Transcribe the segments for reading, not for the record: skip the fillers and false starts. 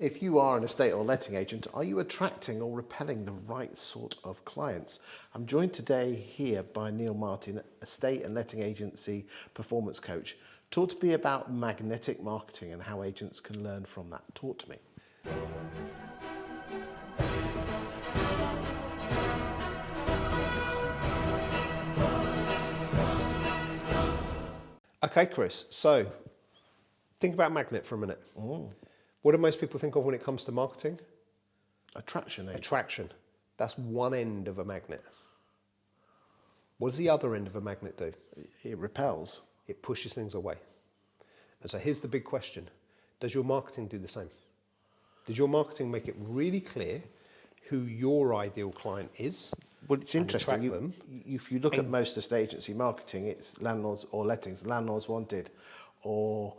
If you are an estate or letting agent, are you attracting or repelling the right sort of clients? I'm joined today here by Neil Martin, estate and letting agency performance coach. Talk to me about magnetic marketing and how agents can learn from that. Talk to me. Okay, Chris, so think about magnet for a minute. What do most people think of when it comes to marketing? Attraction. Attraction. That's one end of a magnet. What does the other end of a magnet do? It repels. It pushes things away. And so here's the big question. Does your marketing do the same? Does your marketing make it really clear who your ideal client is? Well, it's interesting. If you look at most estate agency marketing, it's landlords or lettings. Landlords wanted, or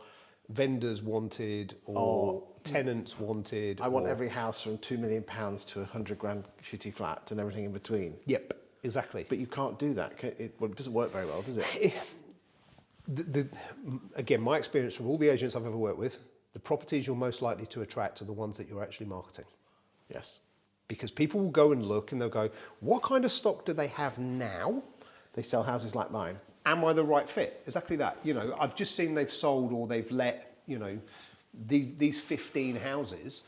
vendors wanted, or tenants wanted. I want every house from £2 million to £100,000 shitty flat and everything in between. Yep, exactly. But you can't do that. It doesn't work very well, does it? Again, my experience from all the agents I've ever worked with, the properties you're most likely to attract are the ones that you're actually marketing. Yes. Because people will go and look and they'll go, what kind of stock do they have now? They sell houses like mine. Am I the right fit? Exactly that. You know, I've just seen they've sold or they've let, you know, these 15 houses.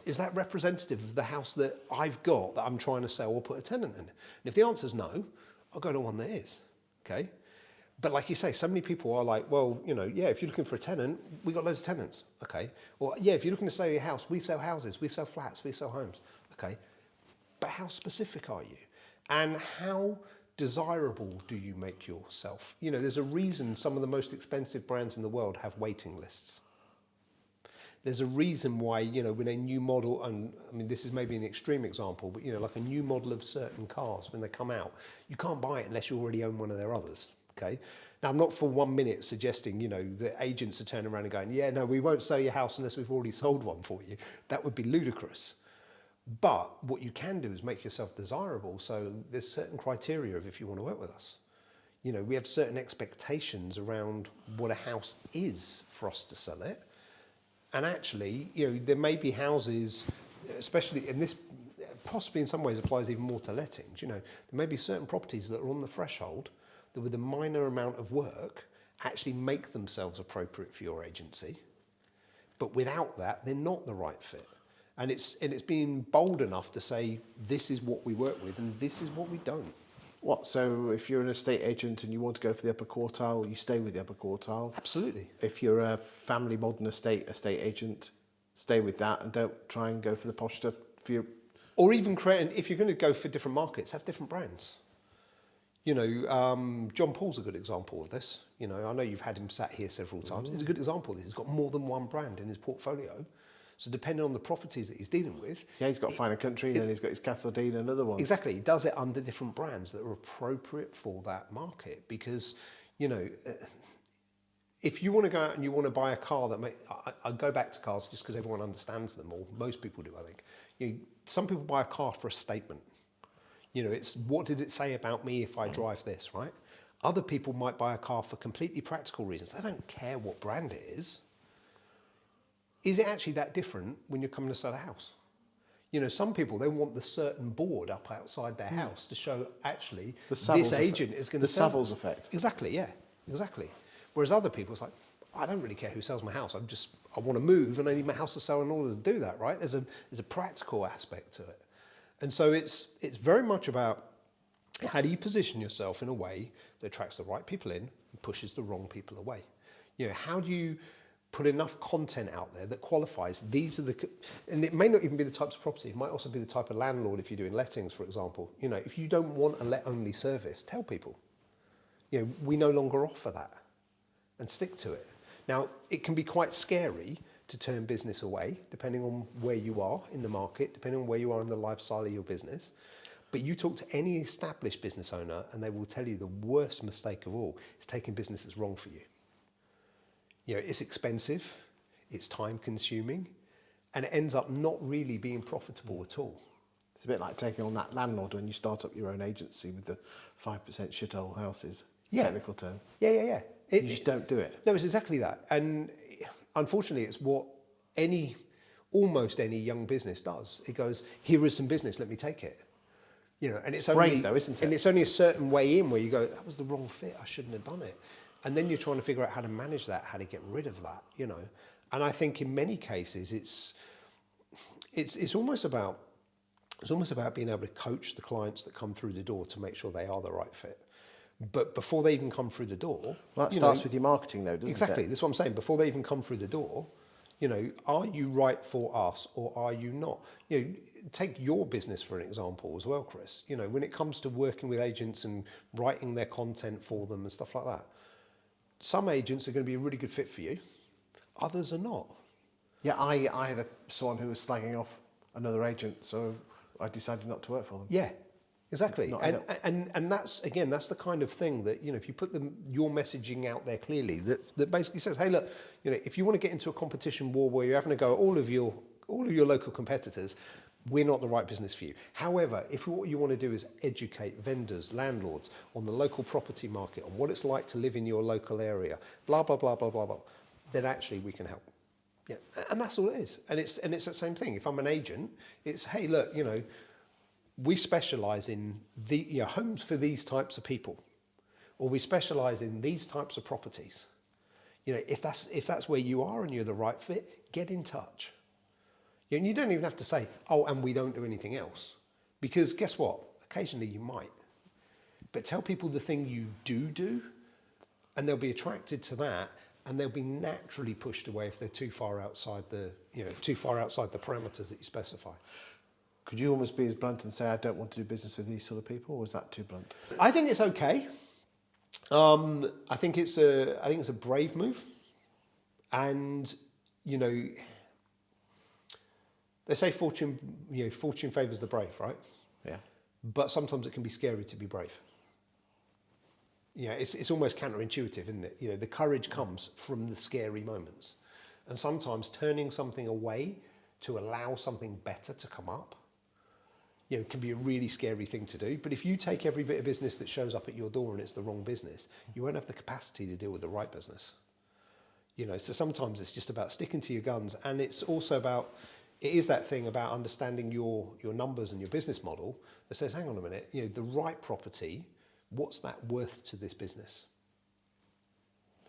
Is that representative of the house that I've got that I'm trying to sell or put a tenant in? And if the answer is no, I'll go to one that is, okay? But like you say, so many people are like, well, you know, yeah, if you're looking for a tenant, we got loads of tenants, okay? Or yeah, if you're looking to sell your house, we sell houses, we sell flats, we sell homes, okay? But how specific are you? And how desirable do you make yourself? You know, there's a reason some of the most expensive brands in the world have waiting lists. There's a reason why, you know, when a new model, and I mean, this is maybe an extreme example, but you know, like a new model of certain cars, when they come out, you can't buy it unless you already own one of their others. Okay. Now, I'm not for 1 minute suggesting, you know, that agents are turning around and going, yeah, no, we won't sell your house unless we've already sold one for you. That would be ludicrous. But what you can do is make yourself desirable. So there's certain criteria of if you want to work with us. You know, we have certain expectations around what a house is for us to sell it. And actually, you know, there may be houses, especially in this, possibly in some ways applies even more to lettings. You know, there may be certain properties that are on the threshold that with a minor amount of work actually make themselves appropriate for your agency. But without that, they're not the right fit. And it's being bold enough to say, this is what we work with and this is what we don't. What, so if you're an estate agent and you want to go for the upper quartile, you stay with the upper quartile? Absolutely. If you're a family modern estate agent, stay with that and don't try and go for the posh stuff. Or even if you're going to go for different markets, have different brands. You know, John Paul's a good example of this. You know, I know you've had him sat here several times. It's a good example of this. He's got more than one brand in his portfolio. So depending on the properties that he's dealing with... Yeah, he's got Finer Country and then he's got his Castle Dean and other ones. Exactly. He does it under different brands that are appropriate for that market. Because, you know, if you want to go out and you want to buy a car that I go back to cars just because everyone understands them, or most people do, I think. You know, some people buy a car for a statement. You know, it's what did it say about me if I drive this, right? Other people might buy a car for completely practical reasons. They don't care what brand it is. Is it actually that different when you're coming to sell a house? You know, some people, they want the certain board up outside their house to show actually this agent is going to sell. The Savills effect. Exactly, yeah, exactly. Whereas other people, it's like, I don't really care who sells my house. I want to move and I need my house to sell in order to do that, right? There's a practical aspect to it. And so it's very much about how do you position yourself in a way that attracts the right people in and pushes the wrong people away. You know, how do you put enough content out there that qualifies these are and it may not even be the types of property, it might also be the type of landlord if you're doing lettings, for example. You know, if you don't want a let-only service, tell people, you know, we no longer offer that and stick to it. Now, it can be quite scary to turn business away, depending on where you are in the market, depending on where you are in the lifestyle of your business. But you talk to any established business owner and they will tell you the worst mistake of all is taking business that's wrong for you. You know, it's expensive, it's time consuming, and it ends up not really being profitable at all. It's a bit like taking on that landlord when you start up your own agency with the 5% shithole houses, technical term. Yeah. You just don't do it. No, it's exactly that. And unfortunately, it's what almost any young business does. It goes, here is some business, let me take it. You know, and it's brave only, though, isn't it? And it's only a certain way in where you go, that was the wrong fit, I shouldn't have done it. And then you're trying to figure out how to manage that, how to get rid of that, you know. And I think in many cases it's almost about being able to coach the clients that come through the door to make sure they are the right fit. But before they even come through the door... Well, that starts with your marketing though, doesn't it? Exactly, that's what I'm saying. Before they even come through the door, you know, are you right for us or are you not? You know, take your business for an example as well, Chris. You know, when it comes to working with agents and writing their content for them and stuff like that, some agents are going to be a really good fit for you, others are not. Yeah, I had someone who was slagging off another agent, so I decided not to work for them. Yeah, exactly. Not And that's, again, that's the kind of thing that, you know, if you put your messaging out there clearly, that basically says, hey, look, you know, if you want to get into a competition war where you're having to go at all of your local competitors, we're not the right business for you. However, if what you want to do is educate vendors, landlords on the local property market, on what it's like to live in your local area, blah, blah, blah, blah, blah, blah, then actually we can help. Yeah, and that's all it is. And it's the same thing. If I'm an agent, it's, hey, look, you know, we specialise in homes for these types of people, or we specialise in these types of properties. You know, if that's where you are and you're the right fit, get in touch. And you don't even have to say, oh, and we don't do anything else. Because guess what? Occasionally you might. But tell people the thing you do, and they'll be attracted to that, and they'll be naturally pushed away if they're too far outside the parameters that you specify. Could you almost be as blunt and say, I don't want to do business with these sort of people, or was that too blunt? I think it's okay. I think it's a brave move, and you know, they say fortune favours the brave, right? Yeah. But sometimes it can be scary to be brave. Yeah, it's almost counterintuitive, isn't it? You know, the courage comes from the scary moments, and sometimes turning something away to allow something better to come up, you know, can be a really scary thing to do. But if you take every bit of business that shows up at your door and it's the wrong business, you won't have the capacity to deal with the right business. You know, so sometimes it's just about sticking to your guns, and it's also about, it is that thing about understanding your numbers and your business model that says, hang on a minute, you know, the right property, what's that worth to this business?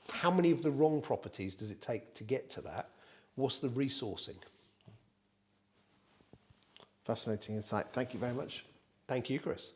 How many of the wrong properties does it take to get to that? What's the resourcing? Fascinating insight. Thank you very much. Thank you, Chris.